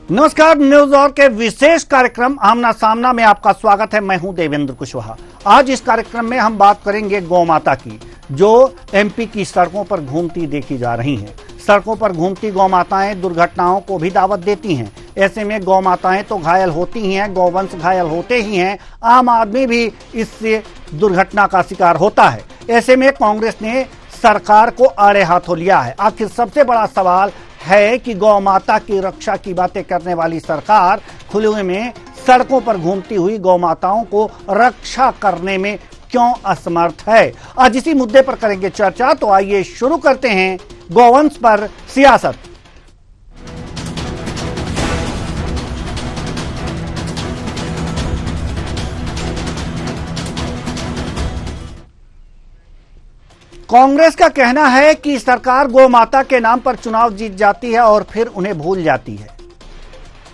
नमस्कार, न्यूज और के विशेष कार्यक्रम आमना सामना में आपका स्वागत है। मैं हूं देवेंद्र कुशवाहा। आज इस कार्यक्रम में हम बात करेंगे गौ माता की, जो एमपी की सड़कों पर घूमती देखी जा रही हैं। सड़कों पर घूमती गौ माताएं दुर्घटनाओं को भी दावत देती हैं। ऐसे में गौ माताएं तो घायल होती ही हैं, गौवंश घायल होते ही हैं, आम आदमी भी इससे दुर्घटना का शिकार होता है। ऐसे में कांग्रेस ने सरकार को आड़े हाथों लिया है। आखिर सबसे बड़ा सवाल है कि गौ माता की रक्षा की बातें करने वाली सरकार खुले में सड़कों पर घूमती हुई गौ माताओं को रक्षा करने में क्यों असमर्थ है। आज इसी मुद्दे पर करेंगे चर्चा। तो आइए शुरू करते हैं गौवंश पर सियासत। कांग्रेस का कहना है कि सरकार गौ माता के नाम पर चुनाव जीत जाती है और फिर उन्हें भूल जाती है।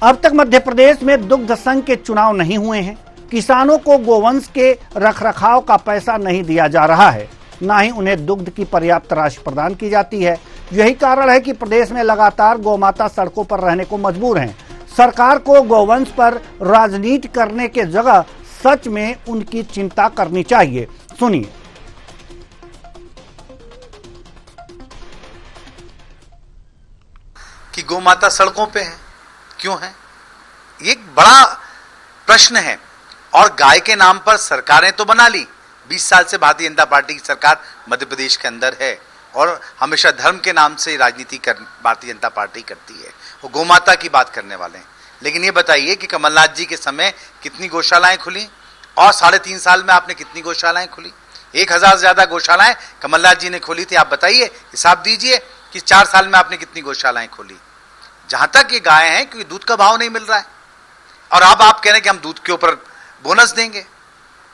अब तक मध्य प्रदेश में दुग्ध संघ के चुनाव नहीं हुए हैं। किसानों को गोवंश के रखरखाव का पैसा नहीं दिया जा रहा है, ना ही उन्हें दुग्ध की पर्याप्त राशि प्रदान की जाती है। यही कारण है कि प्रदेश में लगातार गौ माता सड़कों पर रहने को मजबूर हैं। सरकार को गौवंश पर राजनीति करने के जगह सच में उनकी चिंता करनी चाहिए। सुनिए। कि गौ माता सड़कों पे है, क्यों है? ये एक बड़ा प्रश्न है। और गाय के नाम पर सरकारें तो बना ली। 20 साल से भारतीय जनता पार्टी की सरकार मध्य प्रदेश के अंदर है और हमेशा धर्म के नाम से राजनीति भारतीय जनता पार्टी करती है। वो गौ माता की बात करने वाले हैं। लेकिन ये बताइए कि कमलनाथ जी के समय कितनी गौशालाएं खुली और 3.5 साल में आपने कितनी गौशालाएं खुली? 1000 से ज्यादा गौशालाएं कमलनाथ जी ने खोली थी। आप बताइए, हिसाब दीजिए कि 4 साल में आपने कितनी गौशालाएं खोली। जहां तक ये गाय हैं, क्योंकि दूध का भाव नहीं मिल रहा है और अब आप कह रहे हैं कि हम दूध के ऊपर बोनस देंगे।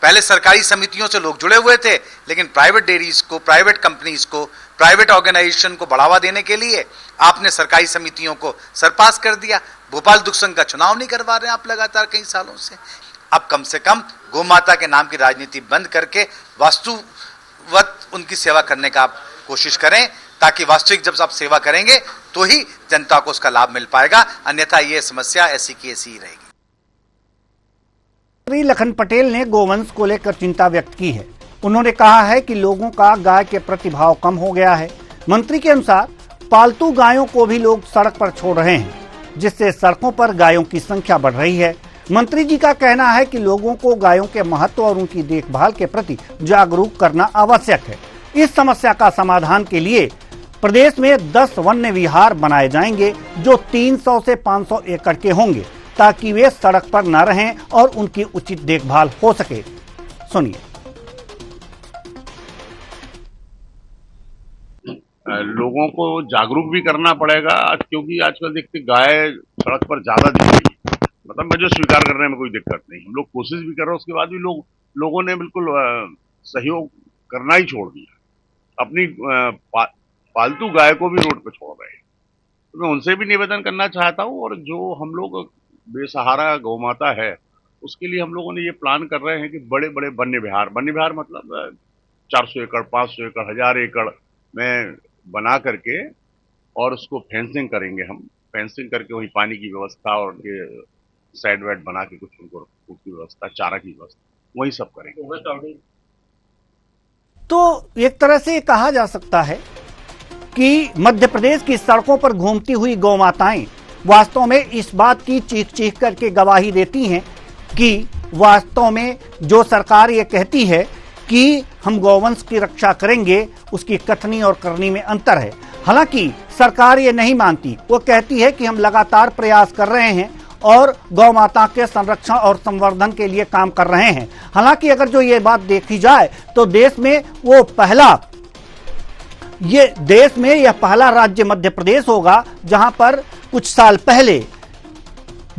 पहले सरकारी समितियों से लोग जुड़े हुए थे, लेकिन प्राइवेट डेयरीज को, प्राइवेट कंपनीज को, प्राइवेट ऑर्गेनाइजेशन को बढ़ावा देने के लिए आपने सरकारी समितियों को सरपास कर दिया। भोपाल दुग्ध संघ का चुनाव नहीं करवा रहे हैं आप लगातार कई सालों से। अब कम से कम गौ माता के नाम की राजनीति बंद करके वास्तुवत उनकी सेवा करने का आप कोशिश करें, ताकि वास्तविक जब आप सेवा करेंगे तो ही जनता को उसका लाभ मिल पाएगा, अन्यथा यह समस्या ऐसी की ऐसी ही रहेगी। लखन पटेल ने गोवंश को लेकर चिंता व्यक्त की है। उन्होंने कहा है कि लोगों का गाय के प्रति भाव कम हो गया है। मंत्री के अनुसार पालतू गायों को भी लोग सड़क पर छोड़ रहे हैं, जिससे सड़कों पर गायों की संख्या बढ़ रही है। मंत्री जी का कहना है कि लोगों को गायों के महत्व और उनकी देखभाल के प्रति जागरूक करना आवश्यक है। इस समस्या का समाधान के लिए प्रदेश में 10 वन्य विहार बनाए जाएंगे, जो 300 से 500 एकड़ के होंगे, ताकि वे सड़क पर न रहें और उनकी उचित देखभाल हो सके। सुनिए। लोगों को जागरूक भी करना पड़ेगा, क्योंकि आजकल देखते गाय सड़क पर ज्यादा दिख रही है। मतलब मुझे स्वीकार करने में कोई दिक्कत नहीं, हम लोग कोशिश भी कर रहे हैं, उसके बाद भी लोगों ने बिल्कुल सहयोग करना ही छोड़ दिया। अपनी पालतू गाय को भी रोड पर छोड़ रहे हैं। तो मैं उनसे भी निवेदन करना चाहता हूँ, और जो हम लोग बेसहारा गौ माता है उसके लिए हम लोगों ने ये प्लान कर रहे हैं कि बड़े बड़े वन्य विहार मतलब 400 एकड़, 500 एकड़, 1000 एकड़ में बना करके, और उसको फेंसिंग करेंगे। हम फेंसिंग करके वहीं पानी की व्यवस्था और उनके साइड वाइड बना के कुछ उनको की व्यवस्था, चारा की व्यवस्था, वही सब करेंगे। तो एक तरह से कहा जा सकता है कि मध्य प्रदेश की सड़कों पर घूमती हुई गौ माताएं वास्तव में इस बात की चीख चीख करके गवाही देती हैं कि वास्तव में जो सरकार ये कहती है कि हम गौवंश की रक्षा करेंगे, उसकी कथनी और करनी में अंतर है। हालांकि सरकार ये नहीं मानती। वो कहती है कि हम लगातार प्रयास कर रहे हैं और गौ माता के संरक्षण और संवर्धन के लिए काम कर रहे हैं। हालांकि अगर जो ये बात देखी जाए तो देश में यह पहला राज्य मध्य प्रदेश होगा जहां पर कुछ साल पहले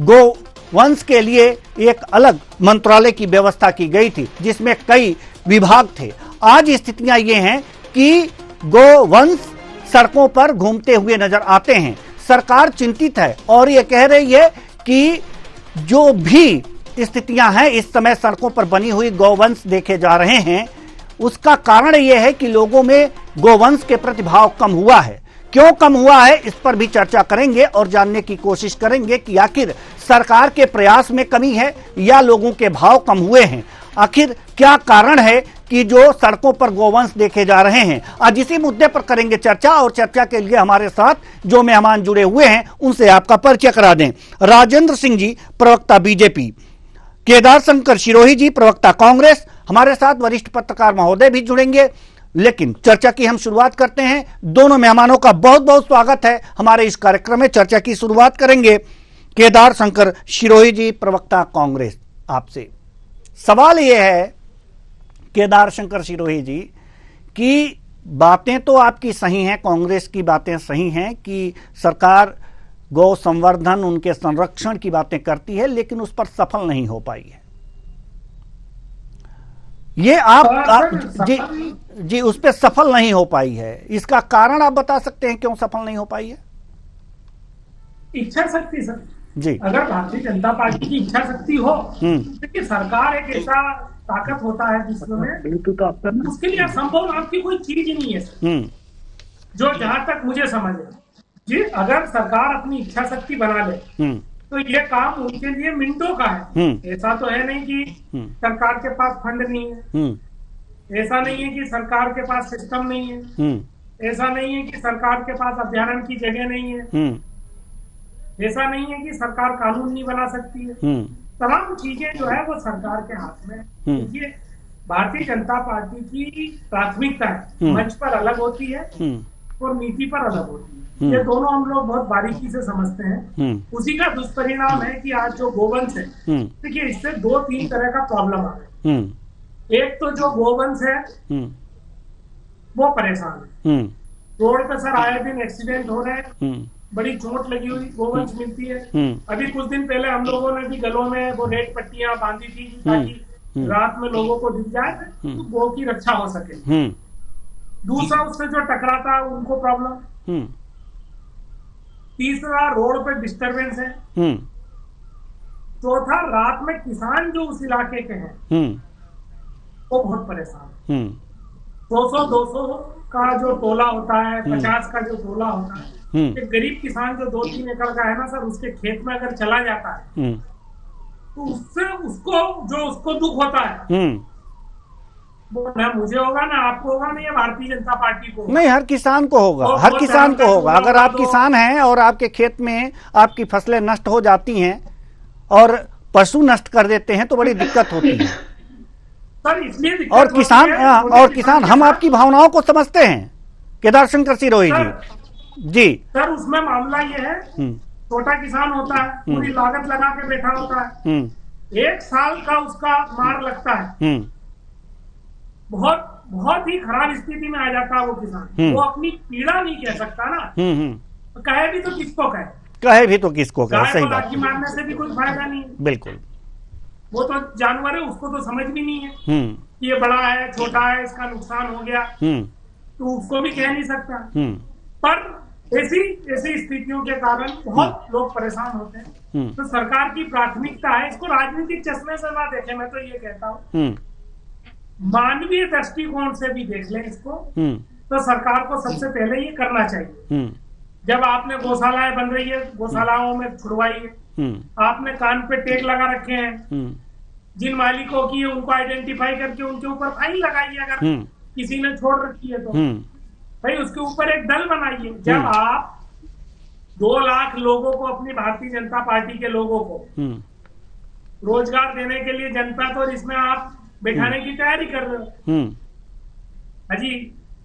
गोवंश के लिए एक अलग मंत्रालय की व्यवस्था की गई थी, जिसमें कई विभाग थे। आज स्थितियां ये हैं कि गोवंश सड़कों पर घूमते हुए नजर आते हैं। सरकार चिंतित है और ये कह रही है कि जो भी स्थितियां हैं इस समय सड़कों पर बनी हुई गौवंश देखे जा रहे हैं, उसका कारण यह है कि लोगों में गोवंश के प्रति भाव कम हुआ है। क्यों कम हुआ है, इस पर भी चर्चा करेंगे और जानने की कोशिश करेंगे कि आखिर सरकार के प्रयास में कमी है या लोगों के भाव कम हुए हैं। आखिर क्या कारण है कि जो सड़कों पर गोवंश देखे जा रहे हैं। आज इसी मुद्दे पर करेंगे चर्चा, और चर्चा के लिए हमारे साथ जो मेहमान जुड़े हुए हैं उनसे आपका परिचय करा दें। राजेंद्र सिंह जी, प्रवक्ता बीजेपी, केदार शंकर शिरोही जी, प्रवक्ता कांग्रेस, हमारे साथ वरिष्ठ पत्रकार महोदय भी जुड़ेंगे। लेकिन चर्चा की हम शुरुआत करते हैं। दोनों मेहमानों का बहुत बहुत स्वागत है हमारे इस कार्यक्रम में। चर्चा की शुरुआत करेंगे केदार शंकर शिरोही जी, प्रवक्ता कांग्रेस, आपसे। सवाल यह है केदार शंकर शिरोही जी कि बातें तो आपकी सही हैं, कांग्रेस की बातें सही हैं कि सरकार गौ संवर्धन, उनके संरक्षण की बातें करती है, लेकिन उस पर सफल नहीं हो पाई है। ये आप जी उस पर सफल नहीं हो पाई है, इसका कारण आप बता सकते हैं क्यों सफल नहीं हो पाई है? इच्छा शक्ति सर जी, अगर भारतीय जनता पार्टी की इच्छा शक्ति हो, देखिए सरकार एक ऐसा ताकत होता है विश्व में, उसके लिए असंभव नाम की कोई चीज नहीं है सर। जो जहां तक मुझे समझ है जी, अगर सरकार अपनी इच्छा शक्ति बना ले तो ये काम उनके लिए मिनटों का है। ऐसा तो है नहीं कि सरकार के पास फंड नहीं है, ऐसा नहीं है कि सरकार के पास सिस्टम नहीं है, ऐसा नहीं है कि सरकार के पास अभ्यारण्य की जगह नहीं है, ऐसा नहीं है कि सरकार कानून नहीं बना सकती है। तमाम चीजें जो है वो सरकार के हाथ में। देखिए भारतीय जनता पार्टी की प्राथमिकता मंच पर अलग होती है और नीति पर अलग होती है। ये दोनों हम लोग बहुत बारीकी से समझते हैं। उसी का दुष्परिणाम है कि आज जो गोवंश है, देखिए इससे 2-3 तरह का प्रॉब्लम आ रहा है। एक तो जो गोवंश है वो परेशान है, रोड पे सर आए दिन एक्सीडेंट हो रहे हैं, बड़ी चोट लगी हुई गोवंश मिलती है। अभी कुछ दिन पहले हम लोगों ने भी गलों में वो रेड पट्टियां बांधी थी ताकि रात में लोगों को दिख जाए तो गौ की रक्षा हो सके। दूसरा उससे जो टकराता उनको प्रॉब्लम। तीसरा रोड पे डिस्टरबेंस है। चौथा रात में किसान जो उस इलाके के हैं वो बहुत परेशान। 200 का जो टोला होता है, 50 का जो टोला होता है, एक गरीब किसान जो 2-3 एकड़ का है ना सर, उसके खेत में अगर चला जाता है तो उससे उसको दुख होता है। वो ना मुझे होगा, ना आपको होगा, ना ये भारतीय जनता पार्टी को, नहीं हर किसान को होगा, हर किसान को होगा। अगर आप किसान हैं और आपके खेत में आपकी फसलें नष्ट हो जाती हैं और पशु नष्ट कर देते हैं तो बड़ी दिक्कत होती है सर। इसलिए और किसान हम आपकी भावनाओं को समझते हैं केदार शंकर शिरोही जी। सर उसमें मामला ये है, छोटा किसान होता है, पूरी लागत लगा के बैठा होता है, 1 साल का उसका मार लगता है, बहुत ही खराब स्थिति में आ जाता है वो किसान। वो अपनी पीड़ा नहीं कह सकता ना, तो कहे भी तो किसको कहे, सही बात। मारने से भी कोई फायदा नहीं है। बिल्कुल, वो तो जानवर है, उसको तो समझ भी नहीं है कि ये बड़ा है छोटा है, इसका नुकसान हो गया तो उसको भी कह नहीं सकता। पर ऐसी स्थितियों के कारण बहुत लोग परेशान होते हैं। तो सरकार की प्राथमिकता है, इसको राजनीतिक चश्मे से ना देखें, मैं तो ये कहता हूँ मानवीय दृष्टिकोण से भी देख लें इसको। तो सरकार को सबसे पहले ये करना चाहिए, जब आपने गौशालाएं बन रही है, गौशालाओं में छुड़वाइए। आपने कान पे टैग लगा रखे हैं, जिन मालिकों की उनको आइडेंटिफाई करके उनके ऊपर फाइन लगाइए। अगर किसी ने छोड़ रखी है तो भाई उसके ऊपर एक दल बनाइए। जब आप 2 लाख लोगों को, अपनी भारतीय जनता पार्टी के लोगों को रोजगार देने के लिए जनता तो इसमें आप बैठाने की तैयारी कर रहे हो, अजी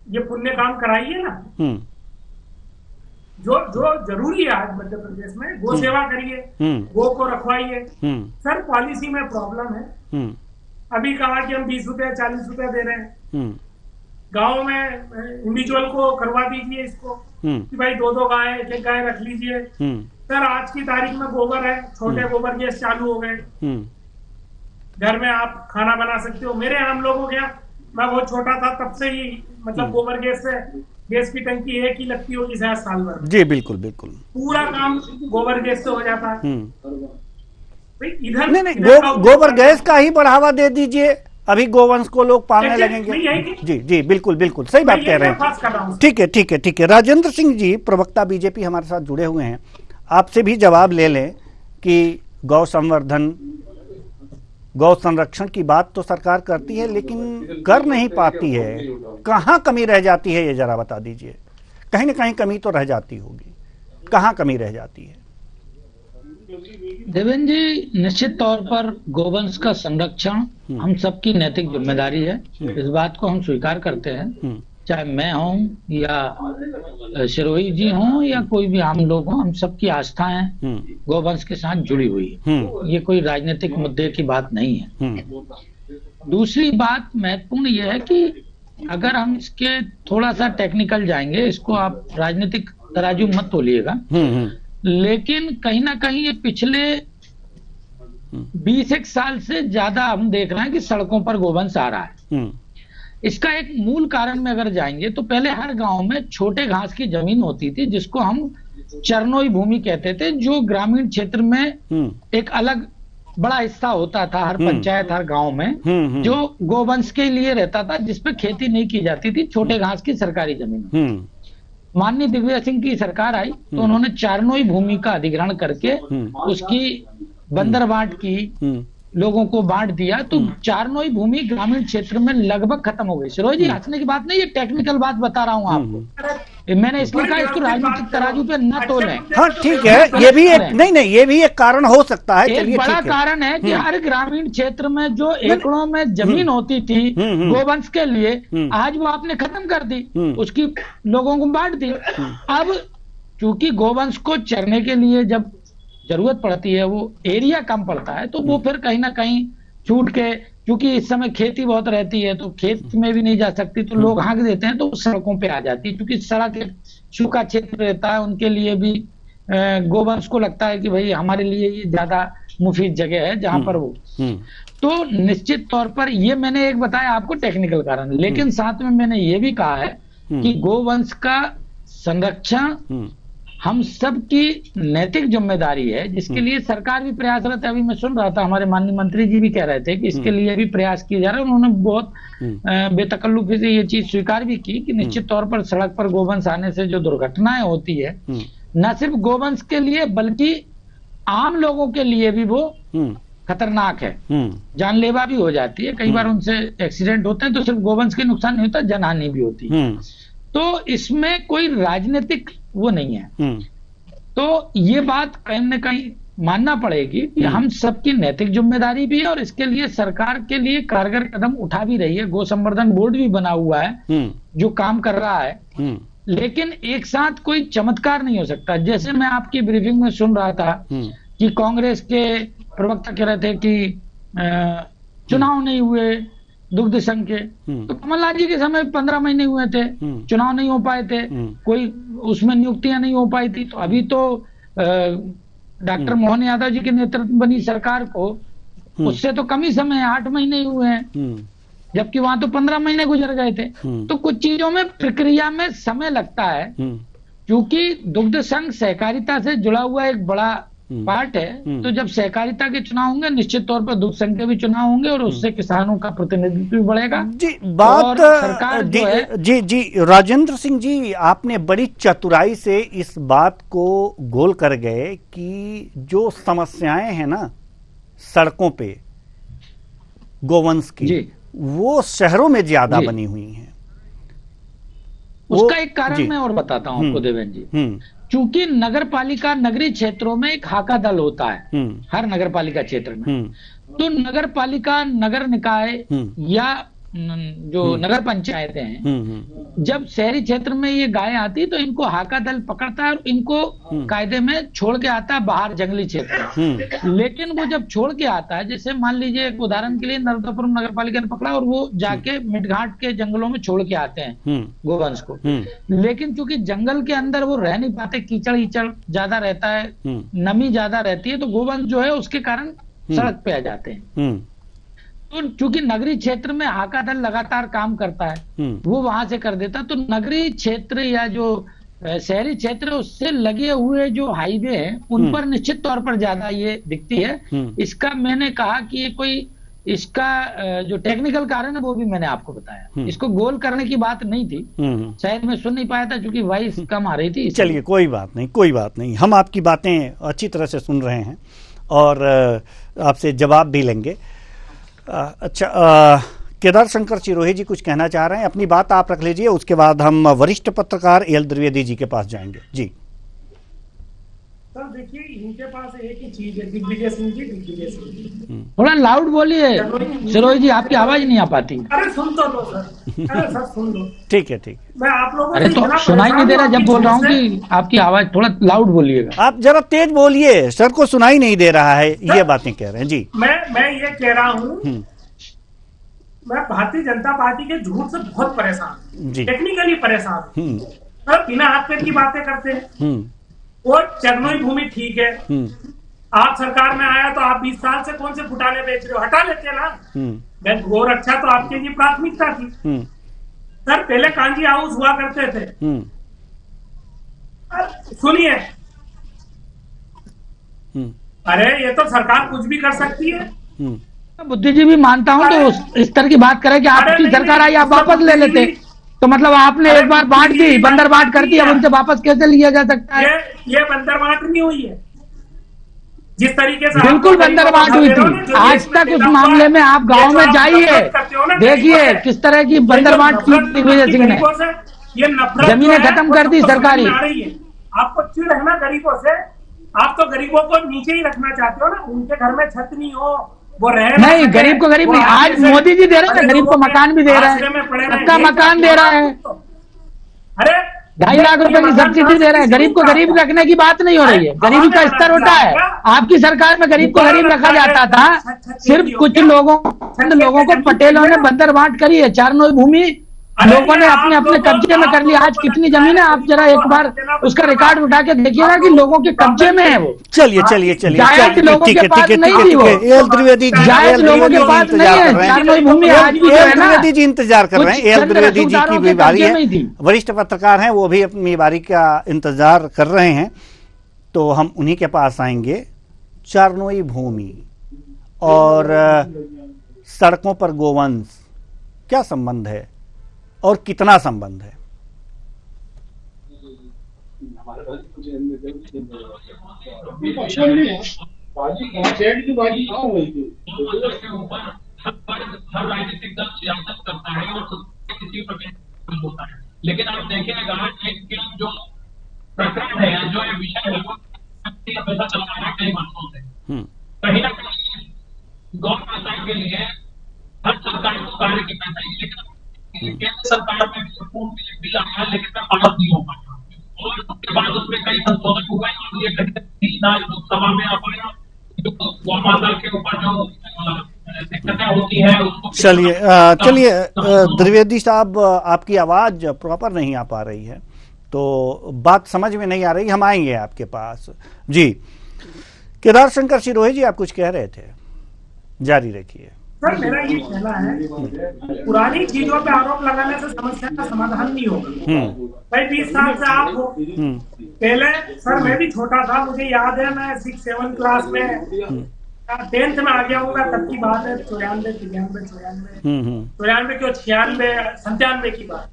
ये पुण्य काम कराइए ना। जो जरूरी है आज मध्य प्रदेश में, गो सेवा करिए, गो को रखवाइए। सर पॉलिसी में प्रॉब्लम है। अभी कहा कि हम 20 रुपया 40 रुपया दे रहे हैं, गांव में इंडिविजुअल को करवा दीजिए इसको कि भाई 2-2 गाय, 1-1 गाय रख लीजिए। सर आज की तारीख में गोबर है, छोटे गोबर गैस चालू हो गए, घर में आप खाना बना सकते हो। मेरे हम लोगों के यहाँ, मैं बहुत छोटा था तब से ही मतलब गोबर गैस की टंकी एक ही लगती होगी शायद साल भर। जी बिल्कुल बिल्कुल, पूरा काम गोबर गैस से हो जाता है। इधर नहीं गोबर गैस का ही बढ़ावा दे दीजिए, अभी गोवंश को लोग पालने लगेंगे। जी जी, बिल्कुल बिल्कुल सही बात कह रहे हैं। ठीक है ठीक है ठीक है। राजेंद्र सिंह जी, प्रवक्ता बीजेपी, हमारे साथ जुड़े हुए हैं, आपसे भी जवाब ले लें कि गौ संवर्धन, गौ संरक्षण की बात तो सरकार करती है लेकिन कर नहीं पाती है। कहाँ कमी रह जाती है, ये जरा बता दीजिए। कहीं ना कहीं कमी तो रह जाती होगी, कहाँ कमी रह जाती है? देवेंद्र जी, निश्चित तौर पर गोवंश का संरक्षण हम सबकी नैतिक जिम्मेदारी है। इस बात को हम स्वीकार करते हैं, चाहे मैं हूं या शिरोही जी हों या कोई भी आम लोग हों, हम सबकी आस्थाएं गोवंश के साथ जुड़ी हुई है। ये कोई राजनीतिक मुद्दे की बात नहीं है। दूसरी बात महत्वपूर्ण यह है कि अगर हम इसके थोड़ा सा टेक्निकल जाएंगे, इसको आप राजनीतिक तराजू मत तोलिएगा, लेकिन कहीं ना कहीं ये पिछले 20 साल से ज्यादा हम देख रहे हैं कि सड़कों पर गोवंश आ रहा है। इसका एक मूल कारण में अगर जाएंगे तो पहले हर गांव में छोटे घास की जमीन होती थी जिसको हम चरनोई भूमि कहते थे, जो ग्रामीण क्षेत्र में एक अलग बड़ा हिस्सा होता था हर पंचायत, हर गांव में, जो गोवंश के लिए रहता था, जिसपे खेती नहीं की जाती थी, छोटे घास की सरकारी जमीन। माननीय दिग्विजय सिंह की सरकार आई तो उन्होंने चारनोई भूमि का अधिग्रहण करके उसकी बंदर बांट की, लोगों को बांट दिया, तो चारनोई भूमि ग्रामीण क्षेत्र में लगभग खत्म हो गई। शिरोही जी, हंसने की बात नहीं, ये टेक्निकल बात बता रहा हूँ आपको। मैंने इसलिए कहा इसको राजनीतिक तराजू पे न तोलें। हाँ ठीक है, ये भी एक नहीं, ये भी एक कारण हो सकता है। एक बड़ा कारण है कि हर ग्रामीण क्षेत्र में जो एकड़ों में जमीन होती थी गोवंश के लिए, आज वो आपने खत्म कर दी, उसकी लोगों को बांट दी। अब चूंकि गोवंश को चरने के लिए जब जरूरत पड़ती है, वो एरिया कम पड़ता है, तो वो फिर कहीं ना कहीं छूट के, क्योंकि इस समय खेती बहुत रहती है तो खेत में भी नहीं जा सकती, तो लोग हाँक देते हैं, तो सड़कों पे आ जाती है। क्योंकि सड़क एक सूखा क्षेत्र रहता है, उनके लिए भी गोवंश को लगता है कि भाई हमारे लिए ये ज्यादा मुफीद जगह है जहां पर वो। तो निश्चित तौर पर ये मैंने एक बताया आपको टेक्निकल कारण, लेकिन साथ में मैंने ये भी कहा है कि गोवंश का संरक्षण हम सबकी नैतिक जिम्मेदारी है, जिसके लिए सरकार भी प्रयासरत है। अभी मैं सुन रहा था, हमारे माननीय मंत्री जी भी कह रहे थे कि इसके लिए भी प्रयास किए जा रहे हैं। उन्होंने बहुत बेतकल्लुफी से ये चीज स्वीकार भी की कि निश्चित तौर पर सड़क पर गोवंश आने से जो दुर्घटनाएं होती है, न सिर्फ गोवंश के लिए बल्कि आम लोगों के लिए भी वो खतरनाक है, जानलेवा भी हो जाती है। कई बार उनसे एक्सीडेंट होते हैं तो सिर्फ गोवंश के नुकसान नहीं होता, जनहानि भी होती है। तो इसमें कोई राजनीतिक वो नहीं है। तो ये बात कहीं न कहीं मानना पड़ेगी कि हम सबकी नैतिक जिम्मेदारी भी है और इसके लिए सरकार के लिए कारगर कदम उठा भी रही है। गौ संवर्धन बोर्ड भी बना हुआ है जो काम कर रहा है, लेकिन एक साथ कोई चमत्कार नहीं हो सकता। जैसे मैं आपकी ब्रीफिंग में सुन रहा था कि कांग्रेस के प्रवक्ता कह रहे थे कि चुनाव नहीं हुए दुग्ध संघ के, तो कमलनाथ जी के समय 15 महीने हुए थे, चुनाव नहीं हो पाए थे, कोई उसमें नियुक्तियां नहीं हो पाई थी। तो अभी तो डॉक्टर मोहन यादव जी के नेतृत्व बनी सरकार को उससे तो कम ही समय 8 महीने ही हुए हैं, जबकि वहां तो 15 महीने गुजर गए थे। तो कुछ चीजों में प्रक्रिया में समय लगता है, क्योंकि दुग्ध संघ सहकारिता से जुड़ा हुआ एक बड़ा पार्ट है। तो जब सहकारिता के चुनाव होंगे, निश्चित तौर पर दुग्ध संघ के भी चुनाव होंगे और उससे किसानों का प्रतिनिधित्व भी बढ़ेगा। जी बात सरकार जी राजेंद्र सिंह जी, आपने बड़ी चतुराई से इस बात को गोल कर गए कि जो समस्याएं हैं ना सड़कों पे गोवंश की, वो शहरों में ज्यादा बनी हुई हैं। उसका एक कारण मैं और बताता हूं आपको देवेंद्र जी। चूंकि नगर पालिका नगरीय क्षेत्रों में एक हाका दल होता है हर नगर पालिका क्षेत्र में, तो नगर पालिका, नगर निकाय या जो नगर पंचायतें हैं, जब शहरी क्षेत्र में ये गाय आती तो इनको हाका दल पकड़ता है और इनको कायदे में छोड़ के आता है बाहर जंगली क्षेत्र। लेकिन वो जब छोड़ के आता है, जैसे मान लीजिए एक उदाहरण के लिए नर्मदापुरम नगर पालिका ने पकड़ा और वो जाके मिटघाट के जंगलों में छोड़ के आते हैं गोवंश को, लेकिन चूंकि जंगल के अंदर वो रह नहीं पाते, कीचड़ ईचड़ ज्यादा रहता है, नमी ज्यादा रहती है, तो गोवंश जो है उसके कारण सड़क पे आ जाते हैं। तो चूंकि नगरीय क्षेत्र में हाका दल लगातार काम करता है, वो वहां से कर देता, तो नगरीय क्षेत्र या जो शहरी क्षेत्र उससे लगे हुए जो हाईवे हैं उन पर निश्चित तौर पर ज्यादा ये दिखती है। इसका मैंने कहा कि ये कोई इसका जो टेक्निकल कारण है वो भी मैंने आपको बताया। इसको गोल करने की बात नहीं थी, शायद मैं सुन नहीं पाया था क्योंकि वॉइस कम आ रही थी। चलिए कोई बात नहीं, कोई बात नहीं, हम आपकी बातें अच्छी तरह से सुन रहे हैं और आपसे जवाब भी लेंगे। अच्छा, केदार शंकर सिरोही जी कुछ कहना चाह रहे हैं, अपनी बात आप रख लीजिए, उसके बाद हम वरिष्ठ पत्रकार एल द्विवेदी जी के पास जाएंगे। जी सर देखिए, इनके पास एक ही चीज है, दिग्विजय सिंह जी, दिग्विजय सिंह जी। थोड़ा लाउड बोलिए सिरोही जी, आपकी आवाज नहीं आ पाती। अरे सुन तो लो सर, अरे सर सुन लो। ठीक है, ठीक। मैं आप लोगों अरे तो सुनाई नहीं दे रहा जब बोल रहा हूँ कि आपकी आवाज थोड़ा लाउड बोलिएगा। आप जरा तेज बोलिए, सर को सुनाई नहीं दे रहा है, ये बातें कह रहे हैं। जी मैं ये कह रहा हूँ, मैं भारतीय जनता पार्टी के झूठ से बहुत परेशान हूँ, टेक्निकली परेशान हूँ। बिना हाथ पैर की बातें करते हैं। और चरनोई भूमि ठीक है, आप सरकार में आया तो आप 20 साल से कौन से फुटाने बेच रहे हो, हटा लेते ना। गोरक्षा तो आपके लिए प्राथमिकता थी सर। पहले कांजी हाउस हुआ करते थे। सुनिए, अरे ये तो सरकार कुछ भी कर सकती है। बुद्धिजीवी मानता हूं तो इस तरह की बात करें कि आपकी सरकार आई, आप वापस ले लेते, तो मतलब आपने एक बार बांट दी, बंदर बांट कर दी, अब उनसे वापस कैसे लिया जा सकता है? ये बंदर बांट नहीं हुई है जिस तरीके से। बिल्कुल बंदर बांट हुई थी। आज तक उस मामले में आप गांव में जाइए, देखिए किस तरह की बंदर बांट की दिग्विजय सिंह ने। ये नफरत जमीनें खत्म कर दी सरकारी। आपको चिढ़ है ना गरीबों से, आप तो गरीबों को नीचे ही रखना चाहते हो ना, उनके घर में छत नहीं हो, वो रहे नहीं, गरीब को गरीब नहीं। आज मोदी जी दे रहे हैं, गरीब को मकान भी दे रहा है, सबका मकान दे रहा है। अरे 2.5 लाख रुपए की सब्सिडी दे रहे हैं। गरीब को गरीब रखने की बात नहीं हो रही है, गरीबी का स्तर होता है। आपकी सरकार में गरीब को गरीब रखा जाता था, सिर्फ कुछ लोगों को पटेलों ने बंदर बांट करी है। चरनोई भूमि लोगों ने अपने अपने कब्जे में कर लिया। आज कितनी जमीन है, आप जरा एक बार उसका रिकॉर्ड उठा के देखिएगा कि लोगों के कब्जे में है वो। चलिए जायज लोगों के पास नहीं थी वो, एल द्विवेदी जी, जायज लोगों के पास नहीं है। चरनोई भूमि आज भी जो है ना, द्विवेदी जी इंतजार कर रहे हैं। एल द्विवेदी जी की भी बारी है, वरिष्ठ पत्रकार हैं, वो भी अपनी बारी का इंतजार कर रहे हैं, तो हम उन्हीं के पास आएंगे। चरनोई भूमि और सड़कों पर गोवंश, क्या संबंध है और कितना संबंध है? राजनीतिक दल सियासत करता है और किसी प्रकार होता है, लेकिन आप देखिएगा जो प्रकरण है, जो विषय है, वो पैसा चला रहा है कई वर्षों से। कहीं ना कहीं गौ माता के लिए हर सरकार को कार्य की पैसा, लेकिन केंद्र सरकार में पूर्ण बिल आया, लेकिन मैं पास नहीं हो पाया, और उसके बाद उसमें कई संशोधन हुए और ये लोकसभा में आ पाया। गौ माता के ऊपर जो दिक्कतें होती है उसको। चलिए द्विवेदी साहब, आपकी आवाज प्रॉपर नहीं आ पा रही है, तो बात समझ में नहीं आ रही, हम आएंगे आपके पास। जी केदार शंकर सिरोही जी, आप कुछ कह रहे थे, जारी रखिए। सर मेरा ये कहना है, पुरानी चीजों पे आरोप लगाने से समस्या का समाधान नहीं होगा। भाई 20 साल से आप हो, पहले सर मैं भी छोटा था, मुझे याद है मैं 6-7 क्लास में 10th में आ गया होगा, तब की बात है। 94 क्यों 96 की बात।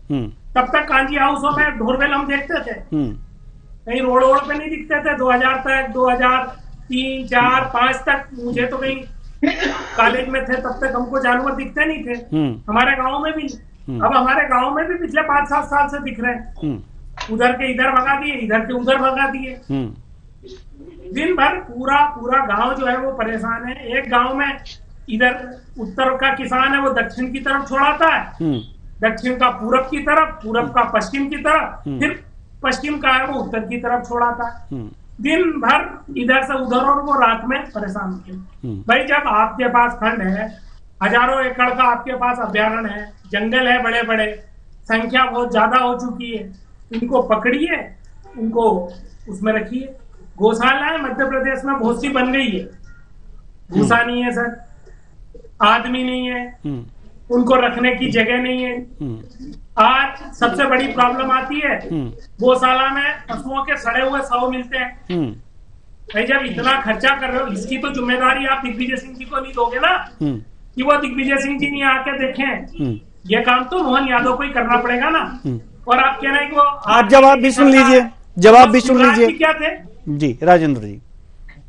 तब तक कांजी हाउसों में ढोरवेल हम देखते थे, कहीं रोड पे नहीं दिखते थे। 2000 तक, 2003, 4, 5 तक मुझे तो कहीं कॉलेज में थे तब तक हमको जानवर दिखते नहीं थे, हमारे गांव में भी। अब हमारे गांव में भी पिछले 5-7 साल से दिख रहे हैं। उधर के इधर भगा दिए, इधर के उधर भगा दिए। दिन भर पूरा गांव जो है वो परेशान है। एक गांव में इधर उत्तर का किसान है, वो दक्षिण की तरफ छोड़ाता है, दक्षिण का पूरब की तरफ, पूरब का पश्चिम की तरफ, फिर पश्चिम का है वो उत्तर की तरफ छोड़ाता है। दिन भर इधर से उधर, और वो रात में परेशान होते हैं। भाई जब आपके पास खंड है, हजारों एकड़ का आपके पास अभ्यारण्य है, जंगल है बड़े बड़े, संख्या बहुत ज्यादा हो चुकी है, इनको पकड़िए, उनको उसमें रखिए। गौशालाएं मध्य प्रदेश में बहुत सी बन गई है, भूसा नहीं है सर, आदमी नहीं है, उनको रखने की जगह नहीं है। आज सबसे बड़ी प्रॉब्लम आती है, गौशाला में पशुओं के सड़े हुए शव मिलते हैं। भाई जब इतना खर्चा कर रहे हो, इसकी तो जिम्मेदारी आप दिग्विजय सिंह जी को नहीं दोगे ना। कि वो दिग्विजय सिंह जी नहीं आके देखें। ये काम तो मोहन यादव को ही करना पड़ेगा ना। और आप कह रहे हैं कि वो आप जवाब भी सुन लीजिए, जवाब भी सुन लीजिए। क्या थे जी राजेंद्र जी,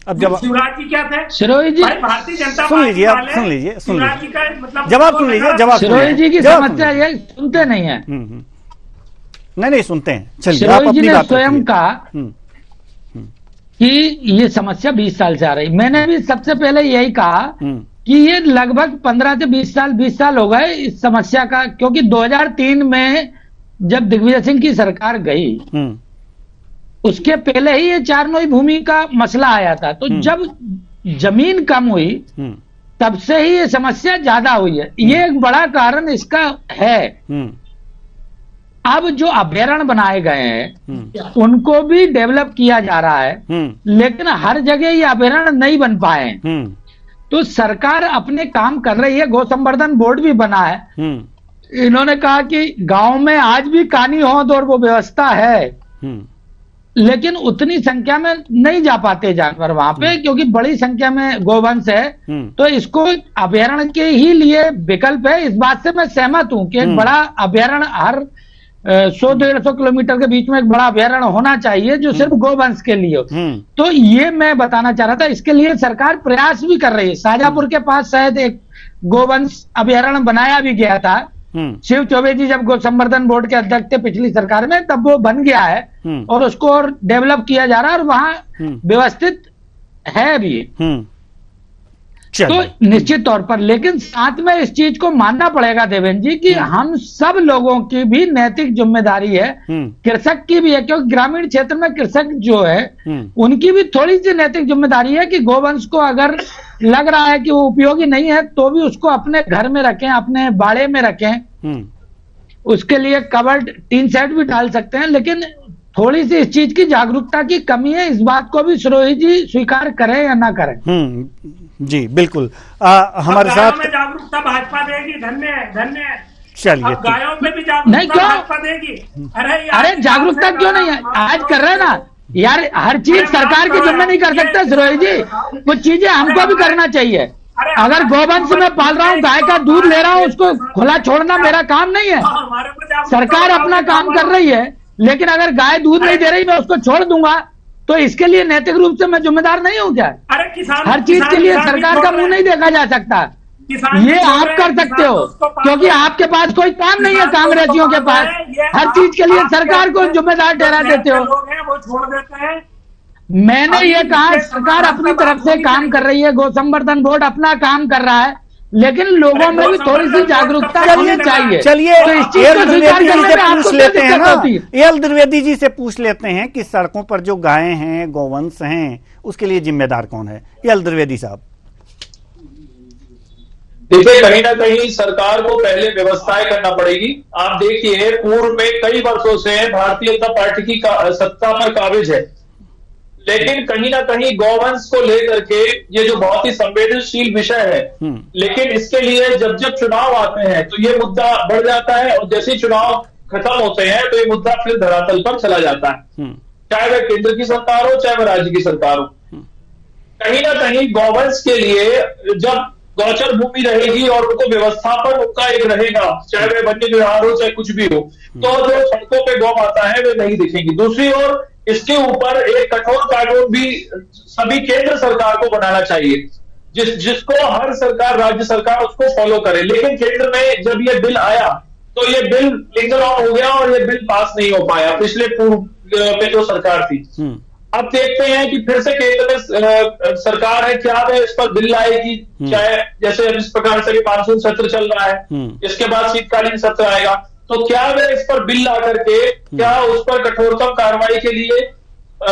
अब जवाब शिवराज जी क्या थे? सिरोही जी भारतीय जनता सुन लीजिए, आप सुन लीजिए, सुन लीजिए, जवाब सुन लीजिए, जवाब सिरोही जी की समस्या ये सुनते नहीं है। नहीं सुनते हैं। चलिए आप सिरोही जी अपनी ने बात स्वयं कहा कि ये समस्या 20 साल से आ रही। मैंने भी सबसे पहले यही कहा कि ये लगभग 15 से 20 साल हो गए इस समस्या का, क्योंकि 2003 में जब दिग्विजय सिंह की सरकार गई उसके पहले ही ये चारनोई भूमि का मसला आया था। तो जब जमीन कम हुई तब से ही ये समस्या ज्यादा हुई है। ये एक बड़ा कारण इसका है। अब जो अभयारण्य बनाए गए हैं उनको भी डेवलप किया जा रहा है, लेकिन हर जगह ये अभयारण्य नहीं बन पाए। तो सरकार अपने काम कर रही है। गौ संवर्धन बोर्ड भी बना है। इन्होंने कहा कि गांव में आज भी कानी हौद और वो व्यवस्था है, लेकिन उतनी संख्या में नहीं जा पाते जानवर वहां पे, क्योंकि बड़ी संख्या में गोवंश है। तो इसको अभयारण्य के ही लिए विकल्प है। इस बात से मैं सहमत हूं कि एक बड़ा अभयारण्य हर 100-150 किलोमीटर के बीच में एक बड़ा अभयारण्य होना चाहिए जो सिर्फ गोवंश के लिए हो। तो ये मैं बताना चाह रहा था। इसके लिए सरकार प्रयास भी कर रही है। शाजापुर के पास शायद एक गोवंश अभयारण्य बनाया भी गया था। शिव चौबे जी जब गौ संवर्धन बोर्ड के अध्यक्ष थे पिछली सरकार में, तब वो बन गया है और उसको और डेवलप किया जा रहा है और वहां व्यवस्थित है भी। तो निश्चित तौर पर, लेकिन साथ में इस चीज को मानना पड़ेगा देवेंद्र जी कि हम सब लोगों की भी नैतिक जिम्मेदारी है, कृषक की भी है, क्योंकि ग्रामीण क्षेत्र में कृषक जो है उनकी भी थोड़ी सी नैतिक जिम्मेदारी है कि गोवंश को अगर लग रहा है कि वो उपयोगी नहीं है तो भी उसको अपने घर में रखें, अपने बाड़े में रखें। उसके लिए कवर्ड टीन शेड भी डाल सकते हैं, लेकिन थोड़ी सी इस चीज की जागरूकता की कमी है। इस बात को भी सिरोही जी स्वीकार करें या ना करें। जी बिल्कुल। हमारे साथ जागरूकता भाजपा देगी। धन्य चलिए, गायों में भी जागरूकता भाजपा देगी। अरे जागरूकता क्यों नहीं है? आज कर रहे हैं ना यार। हर चीज सरकार के जिम्मे नहीं कर सकते सिरोही जी, कुछ चीजें हमको भी करना चाहिए। अगर गोवंश में पाल रहा हूँ, गाय का दूध ले रहा हूँ, उसको खुला छोड़ना मेरा काम नहीं है। सरकार अपना काम कर रही है, लेकिन अगर गाय दूध नहीं दे रही मैं उसको छोड़ दूंगा तो इसके लिए नैतिक रूप से मैं जिम्मेदार नहीं हूं क्या? अरे किसान, हर चीज के लिए सरकार का मुंह नहीं देखा जा सकता। ये आप कर सकते हो क्योंकि आपके पास कोई काम नहीं है कांग्रेसियों के पास। हर चीज के लिए सरकार को जिम्मेदार ठहरा देते हो। वो छोड़ देते हैं। मैंने ये कहा सरकार अपनी तरफ से काम कर रही है, गौ संवर्धन बोर्ड अपना काम कर रहा है, लेकिन लोगों में भी थोड़ी सी जागरूकता होनी चाहिए। चलिए तो इस चीज को स्वीकार करने में आपको पूछ लेते हैं ना, होती है। एल द्विवेदी जी से पूछ लेते हैं कि सड़कों पर जो गायें हैं, गोवंश हैं, उसके लिए जिम्मेदार कौन है? एल द्विवेदी साहब। देखिए, कहीं ना कहीं सरकार को पहले व्यवस्थाएं करना पड़ेगी। आप देखिए, पूर्व में कई वर्षों से भारतीय जनता पार्टी की सत्ता पर काबिज है, लेकिन कहीं ना कहीं गौवंश को लेकर के ये जो बहुत ही संवेदनशील विषय है, लेकिन इसके लिए जब जब चुनाव आते हैं तो ये मुद्दा बढ़ जाता है और जैसे चुनाव खत्म होते हैं तो ये मुद्दा फिर धरातल पर चला जाता है, चाहे वह केंद्र की सरकार हो चाहे वह राज्य की सरकार हो। कहीं ना कहीं गौवंश के लिए जब गौचर भूमि रहेगी और उनको व्यवस्थापन उनका एक रहेगा, चाहे वह वन्य विहार हो चाहे कुछ भी हो, तो जो सड़कों पे गौ माता है वे नहीं दिखेंगी। दूसरी ओर इसके ऊपर एक कठोर कानून भी सभी केंद्र सरकार को बनाना चाहिए, जिसको हर सरकार, राज्य सरकार उसको फॉलो करे। लेकिन केंद्र में जब ये बिल आया तो ये बिल लिंगर ऑन हो गया और ये बिल पास नहीं हो पाया पिछले पूर्व में जो सरकार थी। अब देखते हैं कि फिर से केंद्र में सरकार है, क्या वह इस पर बिल लाएगी, चाहे जैसे इस प्रकार से मानसून सत्र चल रहा है, इसके बाद शीतकालीन सत्र आएगा, तो क्या वह इस पर बिल ला करके क्या उस पर कठोरतम कार्रवाई के लिए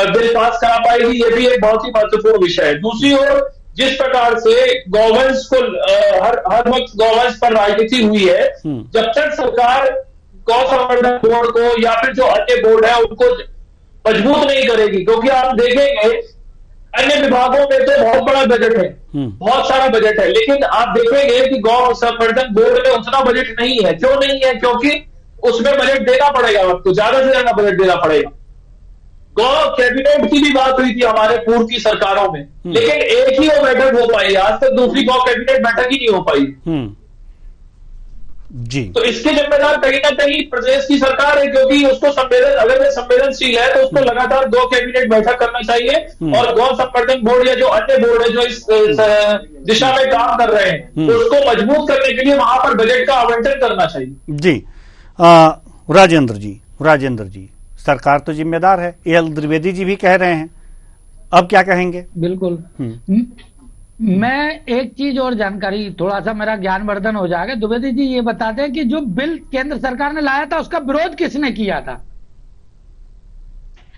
बिल पास करा पाएगी? ये भी एक बहुत ही महत्वपूर्ण विषय है। दूसरी ओर जिस प्रकार से गौवंश को हर वक्त गौवंश पर राजनीति हुई है, जब तक सरकार गौ संवर्धन बोर्ड को या फिर जो अन्य बोर्ड है उनको मजबूत नहीं करेगी, क्योंकि आप देखेंगे अन्य विभागों में तो बहुत बड़ा बजट है, बहुत सारा बजट है, लेकिन आप देखेंगे कि गौ संवर्धन बोर्ड में उतना बजट नहीं है। क्यों नहीं है? क्योंकि उसमें बजट देना पड़ेगा, आपको ज्यादा से ज्यादा बजट देना पड़ेगा। गौ कैबिनेट की भी बात हुई थी हमारे पूर्व की सरकारों में, लेकिन एक ही वो बैठक हो पाई, आज तक दूसरी गौ कैबिनेट बैठक ही नहीं हो पाई। जी। तो इसके जिम्मेदार कहीं ना कहीं प्रदेश की सरकार है, क्योंकि उसको अगर ये संवेदनशील है तो उसको लगातार गौ कैबिनेट बैठक करना चाहिए और गौ संवर्धन बोर्ड या जो अन्य बोर्ड है जो इस दिशा में काम कर रहे हैं तो उसको मजबूत करने के लिए वहां पर बजट का आवंटन करना चाहिए। जी। राजेंद्र जी, सरकार तो जिम्मेदार है, एल द्विवेदी जी भी कह रहे हैं, अब क्या कहेंगे? बिल्कुल। मैं एक चीज और जानकारी, थोड़ा सा मेरा ज्ञानवर्धन हो जाएगा। द्विवेदी जी ये बताते हैं कि जो बिल केंद्र सरकार ने लाया था उसका विरोध किसने किया था?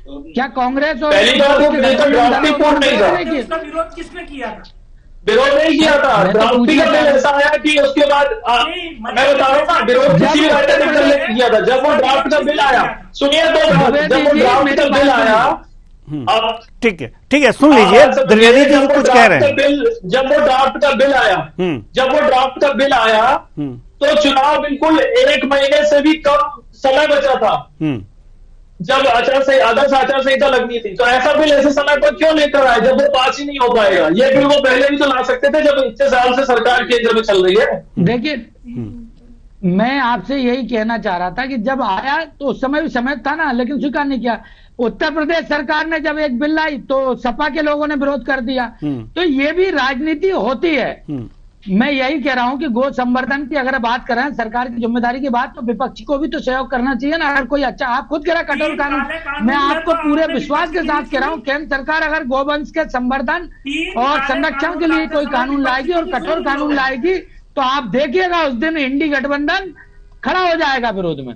क्या कांग्रेस और पहली बात उसका विरोध किसने किया था? विरोध नहीं किया था, ड्राफ्टी का बिल ऐसा आया कि उसके बाद मैं बता रहा हूँ ना, विरोध किसी भी राजनीतिक दल ने किया था। जब वो ड्राफ्ट का बिल आया, सुनिए तो, जब वो ड्राफ्ट का बिल आया, अब ठीक है, सुन लीजिए, द्विवेदी जी कुछ कह रहे हैं। जब वो ड्राफ्ट का बिल आया तो चुनाव बिल्कुल 1 महीने से भी कम समय बचा था जब आदर्श आचार संहिता लगनी थी। तो ऐसा बिल ऐसे समय पर क्यों लेकर आए जब वो पास ही नहीं हो पाएगा? ये बिल वो पहले भी तो ला सकते थे जब इतने साल से सरकार केंद्र में चल रही है। देखिए, मैं आपसे यही कहना चाह रहा था कि जब आया तो उस समय भी समय था ना, लेकिन स्वीकार नहीं किया। उत्तर प्रदेश सरकार ने जब एक बिल लाई तो सपा के लोगों ने विरोध कर दिया। तो ये भी राजनीति होती है। मैं यही कह रहा हूं कि गो संवर्धन की अगर बात करें, सरकार की जिम्मेदारी की बात, तो विपक्ष को भी तो सहयोग करना चाहिए ना। अगर कोई अच्छा, आप खुद कह रहे कठोर कानून, मैं आपको पूरे विश्वास के साथ कह रहा हूं, केंद्र सरकार अगर गोवंश के संवर्धन और संरक्षण के लिए कोई कानून लाएगी और कठोर कानून लाएगी तो आप देखिएगा उस दिन इंडी गठबंधन खड़ा हो जाएगा विरोध में।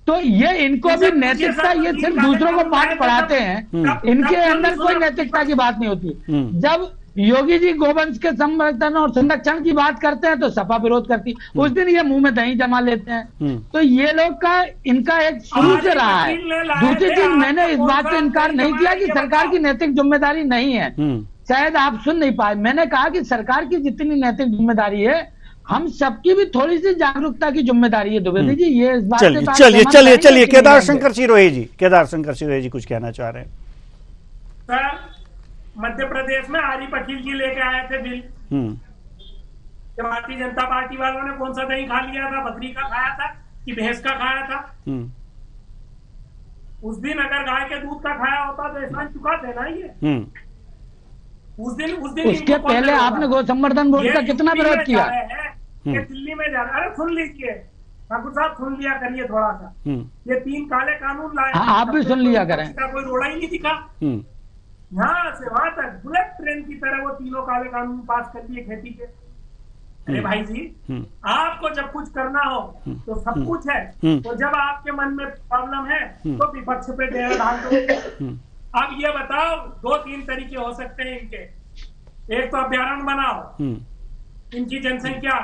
तो ये इनको भी नैतिकता, ये सिर्फ दूसरों को पाठ पढ़ाते हैं, इनके अंदर कोई नैतिकता की बात नहीं होती। जब योगी जी गोवंश के संवर्धन और संरक्षण की बात करते हैं तो सपा विरोध करती, उस दिन ये मुंह में दही जमा लेते हैं। तो ये लोग का इनका एक शुरू से रहा है। दूसरी चीज, मैंने इस बात से इनकार नहीं किया कि सरकार की नैतिक जिम्मेदारी नहीं है, शायद आप सुन नहीं पाए। मैंने कहा कि सरकार की जितनी नैतिक जिम्मेदारी है, हम सबकी भी थोड़ी सी जागरूकता की जिम्मेदारी है। द्विवेदी जी, ये इस बात से चलिए केदार शंकर सिरोही जी कुछ कहना चाह रहे हैं। सर, मध्य प्रदेश में आरिफ अकील जी लेके आए थे बिल, भारतीय जनता पार्टी वालों ने कौन सा दही खा लिया था? बकरी का खाया था कि भैंस का खाया था? उस दिन अगर गाय के दूध का खाया होता तो एहसान चुकाते ना ये। उस दिन उसके पहले आपने गौ संवर्धन बोर्ड का कितना विरोध किया? दिल्ली में जा रहा है, सुन लीजिए ठाकुर साहब, सुन लिया करिए थोड़ा सा। ये 3 काले कानून लाए, आप भी सुन लिया करें। इसका कोई रोड़ा ही नहीं दिखा। यहाँ से वहां तक बुलेट ट्रेन की तरह वो 3 काले कानून पास कर दिए खेती के। अरे भाई जी, आपको जब कुछ करना हो तो सब कुछ है, तो जब आपके मन में प्रॉब्लम है तो विपक्ष पे ढेर डाल दो। अब ये बताओ, 2-3 तरीके हो सकते हैं इनके। एक तो अभ्यारण्य बनाओ, इनकी जनसंख्या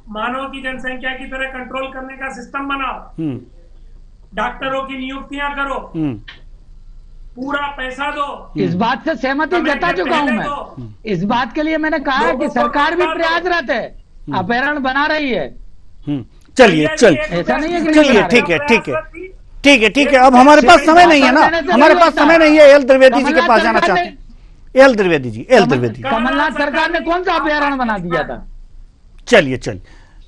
मानव की जनसंख्या की तरह कंट्रोल करने का सिस्टम बनाओ, डॉक्टरों की नियुक्तियां करो, पूरा पैसा दो। इस बात से सहमति जता चुका हूं मैं। इस बात के लिए मैंने कहा कि सरकार भी प्रयासरत है, अभ्यारण्य बना रही है। चलिए ऐसा नहीं है कि चलिए, ठीक है। अब हमारे पास समय नहीं है ना, हमारे पास समय नहीं है। एल द्विवेदी जी के पास जाना चाहते हैं। एल द्विवेदी कमलनाथ सरकार ने कौन सा अभ्यारण्य बना दिया था? चलिए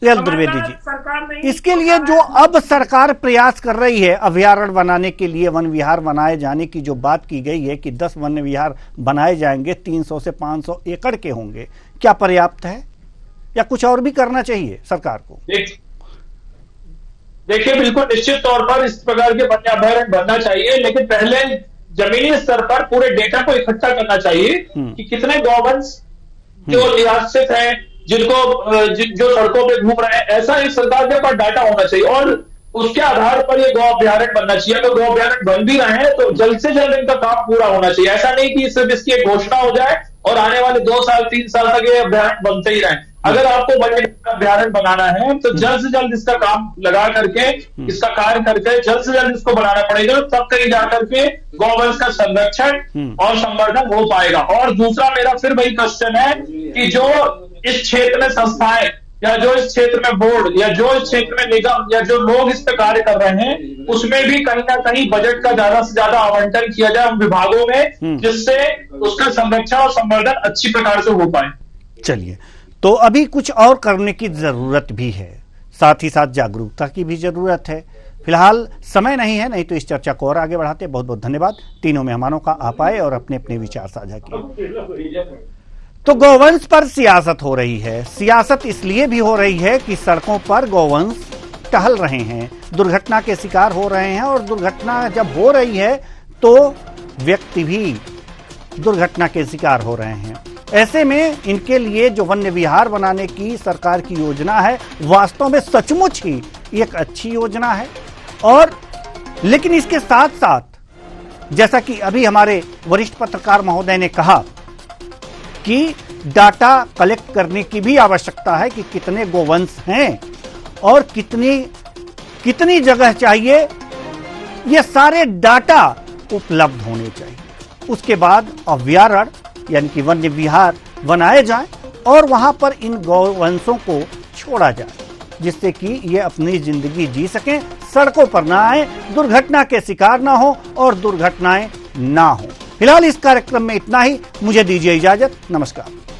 एल द्विवेदी जी, इसके लिए जो अब सरकार प्रयास कर रही है अभ्यारण्य बनाने के लिए, वन विहार बनाए जाने की जो बात की गई है कि 10 वन विहार बनाए जाएंगे, 300 से 500 एकड़ के होंगे, क्या पर्याप्त है या कुछ और भी करना चाहिए सरकार को? देखिए, बिल्कुल निश्चित तौर पर इस प्रकार के वन्य अभ्यारण्य बनना चाहिए, लेकिन पहले जमीनी स्तर पर पूरे डेटा को इकट्ठा करना चाहिए कि कितने गौवंश जो निराश्रित हैं, जो सड़कों पे घूम रहे हैं, ऐसा एक सरकार के पास डाटा होना चाहिए और उसके आधार पर ये गौ अभ्यारण्य बनना चाहिए। अगर गौ अभ्यारण्य बन भी रहे हैं तो जल्द से जल्द इनका काम पूरा होना चाहिए। ऐसा नहीं कि सिर्फ इसकी एक घोषणा हो जाए और आने वाले 2 साल 3 साल तक ये अभ्यारण्य बनते ही रहे। अगर आपको वन्य अभ्यारण्य बनाना है तो जल्द से जल्द इसका काम लगा करके, इसका कार्य करके जल्द से जल्द इसको बनाना पड़ेगा, तब कहीं जाकर के गौवंश का संरक्षण और संवर्धन हो पाएगा। और दूसरा मेरा फिर वही क्वेश्चन है कि जो इस क्षेत्र में संस्थाएं या जो इस क्षेत्र में बोर्ड या जो इस क्षेत्र में निगम या जो लोग इस पे कार्य कर रहे हैं, उसमें भी कहीं ना कहीं बजट का ज्यादा से ज्यादा आवंटन किया जाए उन विभागों में, जिससे उसका संरक्षण और संवर्धन अच्छी प्रकार से हो पाए। चलिए, तो अभी कुछ और करने की जरूरत भी है, साथ ही साथ जागरूकता की भी जरूरत है। फिलहाल समय नहीं है, नहीं तो इस चर्चा को और आगे बढ़ाते। बहुत बहुत धन्यवाद तीनों मेहमानों का, आप आए और अपने अपने विचार साझा किए। तो गौवंश पर सियासत हो रही है। सियासत इसलिए भी हो रही है कि सड़कों पर गौवंश टहल रहे हैं, दुर्घटना के शिकार हो रहे हैं, और दुर्घटना जब हो रही है तो व्यक्ति भी दुर्घटना के शिकार हो रहे हैं। ऐसे में इनके लिए जो वन्य विहार बनाने की सरकार की योजना है, वास्तव में सचमुच ही एक अच्छी योजना है। और लेकिन इसके साथ साथ, जैसा कि अभी हमारे वरिष्ठ पत्रकार महोदय ने कहा कि डाटा कलेक्ट करने की भी आवश्यकता है कि कितने गोवंश हैं और कितनी जगह चाहिए, ये सारे डाटा उपलब्ध होने चाहिए। उसके बाद अभयारण्य यानी कि वन्य विहार बनाए जाएं और वहां पर इन गौवंशों को छोड़ा जाए, जिससे कि ये अपनी जिंदगी जी सकें, सड़कों पर ना आए, दुर्घटना के शिकार ना हो और दुर्घटनाएं ना हो। फिलहाल इस कार्यक्रम में इतना ही। मुझे दीजिए इजाजत। नमस्कार।